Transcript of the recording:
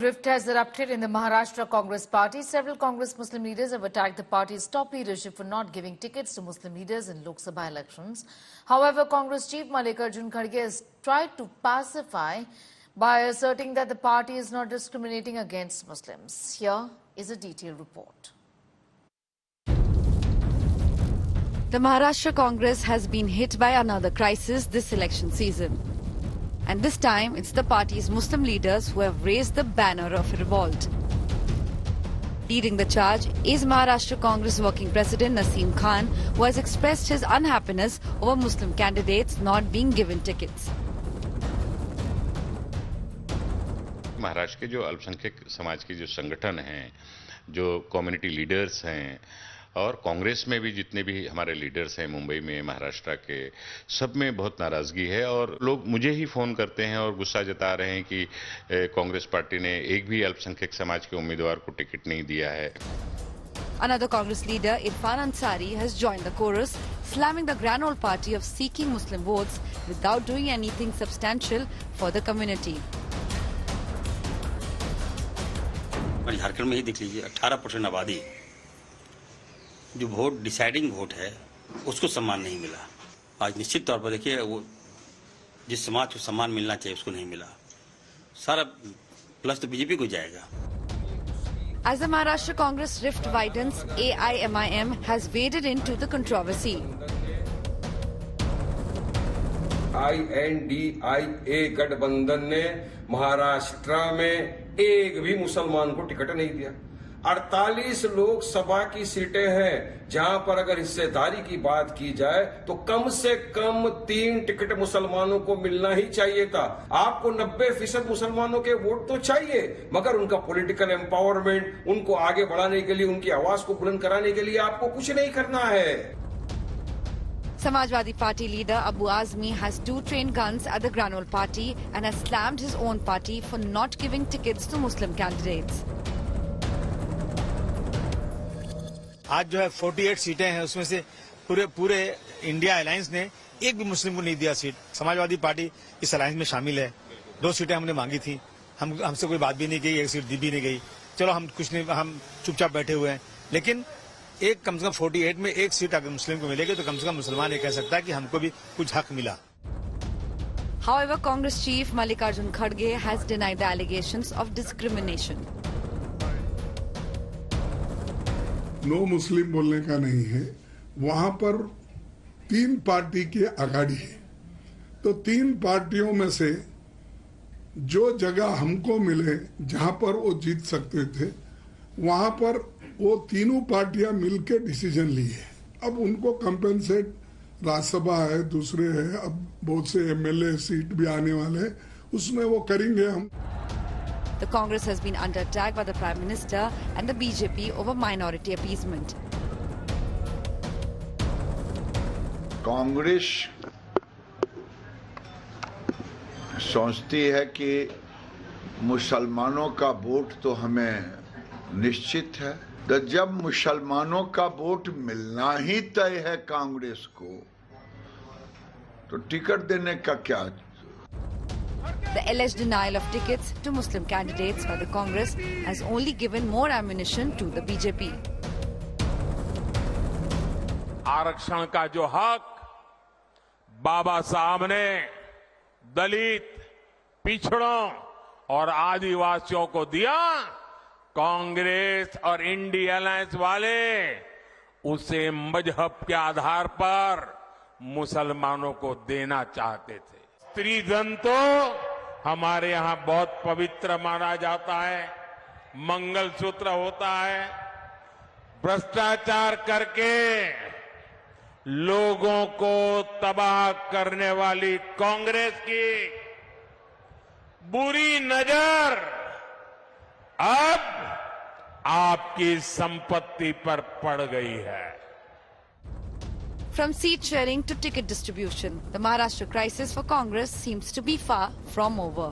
Rift has erupted in the Maharashtra Congress party. Several Congress Muslim leaders have attacked the party's top leadership for not giving tickets to Muslim leaders in Lok Sabha elections. However, Congress chief Mallikarjun Kharge has tried to pacify by asserting that the party is not discriminating against Muslims. Here is a detailed report. The Maharashtra Congress has been hit by another crisis this election season. And this time, it's the party's Muslim leaders who have raised the banner of revolt. Leading the charge is Maharashtra Congress Working President Naseem Khan, who has expressed his unhappiness over Muslim candidates not being given tickets. Maharashtra के जो अल्पसंख्यक समाज के जो संगठन हैं, जो community leaders हैं और कांग्रेस में भी जितने भी हमारे लीडर्स हैं मुंबई में, महाराष्ट्र के, सब में बहुत नाराजगी है और लोग मुझे ही फोन करते हैं और गुस्सा जता रहे हैं कि कांग्रेस पार्टी ने एक भी अल्पसंख्यक समाज के उम्मीदवार को टिकट नहीं दिया है. Another Congress leader, Irfan Ansari, has joined the chorus, slamming the grand old party of seeking Muslim votes without doing anything substantial for the community. Jharkhand में ही देख लीजिए, 18% आबादी जो वोट डिसाइडिंग वोट है उसको सम्मान नहीं मिला. आज निश्चित तौर पर देखिए, वो जिस समाज को सम्मान मिलना चाहिए उसको नहीं मिला. सारा प्लस तो बीजेपी को जाएगा. As the Maharashtra Congress rift widens, AIMIM has waded into the controversy. INDIA गठबंधन ने महाराष्ट्र में एक भी मुसलमान को टिकट नहीं दिया. 48 लोकसभा की सीटें हैं जहां पर अगर हिस्सेदारी की बात की जाए तो कम से कम 3 टिकट मुसलमानों को मिलना ही चाहिए था. आपको 90% मुसलमानों के वोट तो चाहिए, मगर उनका पॉलिटिकल एम्पावरमेंट, उनको आगे बढ़ाने के लिए, उनकी आवाज को बुलंद कराने के लिए आपको कुछ नहीं करना है. Samajwadi Party leader Abu Azmi has 2 trained guns at the Granole party and has slammed his own party for not giving tickets to Muslim candidates. आज जो है 48 सीटें हैं, उसमें से पूरे इंडिया अलायंस ने एक भी मुस्लिम को नहीं दिया सीट. समाजवादी पार्टी इस अलायंस में शामिल है. 2 सीटें हमने मांगी थी, हमसे कोई बात भी नहीं की, एक सीट दी भी नहीं गई. चलो हम कुछ नहीं, हम चुपचाप बैठे हुए हैं. लेकिन एक कम से कम 48 में एक सीट अगर मुस्लिम को मिलेगी तो कम से कम मुसलमान ये कह सकता है कि हमको भी कुछ हक मिला. However, Congress chief Mallikarjun Kharge has denied the allegations of discrimination. No Muslim बोलने का नहीं है. वहां पर 3 पार्टी की आघाड़ी है, तो 3 पार्टियों में से जो जगह हमको मिले जहां पर वो जीत सकते थे, वहां पर वो तीनों पार्टियां मिलकर डिसीजन ली है. अब उनको कंपेंसेट, राज्यसभा है, दूसरे है, अब बहुत से MLA सीट भी आने वाले हैं, उसमें वो करेंगे हम. The Congress has been under attack by the Prime Minister and the BJP over minority appeasement. Congress सोचती है कि मुसलमानों का वोट तो हमें निश्चित है, तो जब मुसलमानों का वोट मिलना ही तय है कांग्रेस को, तो टिकट देने का क्या. The alleged denial of tickets to Muslim candidates by the Congress has only given more ammunition to the BJP. आरक्षण का जो हक बाबा साहब ने दलित, पिछड़ों और आदिवासियों को दिया, कांग्रेस और इंडिया अलायंस वाले उसे मजहब के आधार पर मुसलमानों को देना चाहते थे. स्त्रीधन तो हमारे यहां बहुत पवित्र माना जाता है, मंगलसूत्र होता है. भ्रष्टाचार करके लोगों को तबाह करने वाली कांग्रेस की बुरी नजर अब आपकी संपत्ति पर पड़ गई है. From seat sharing to ticket distribution, the Maharashtra crisis for Congress seems to be far from over.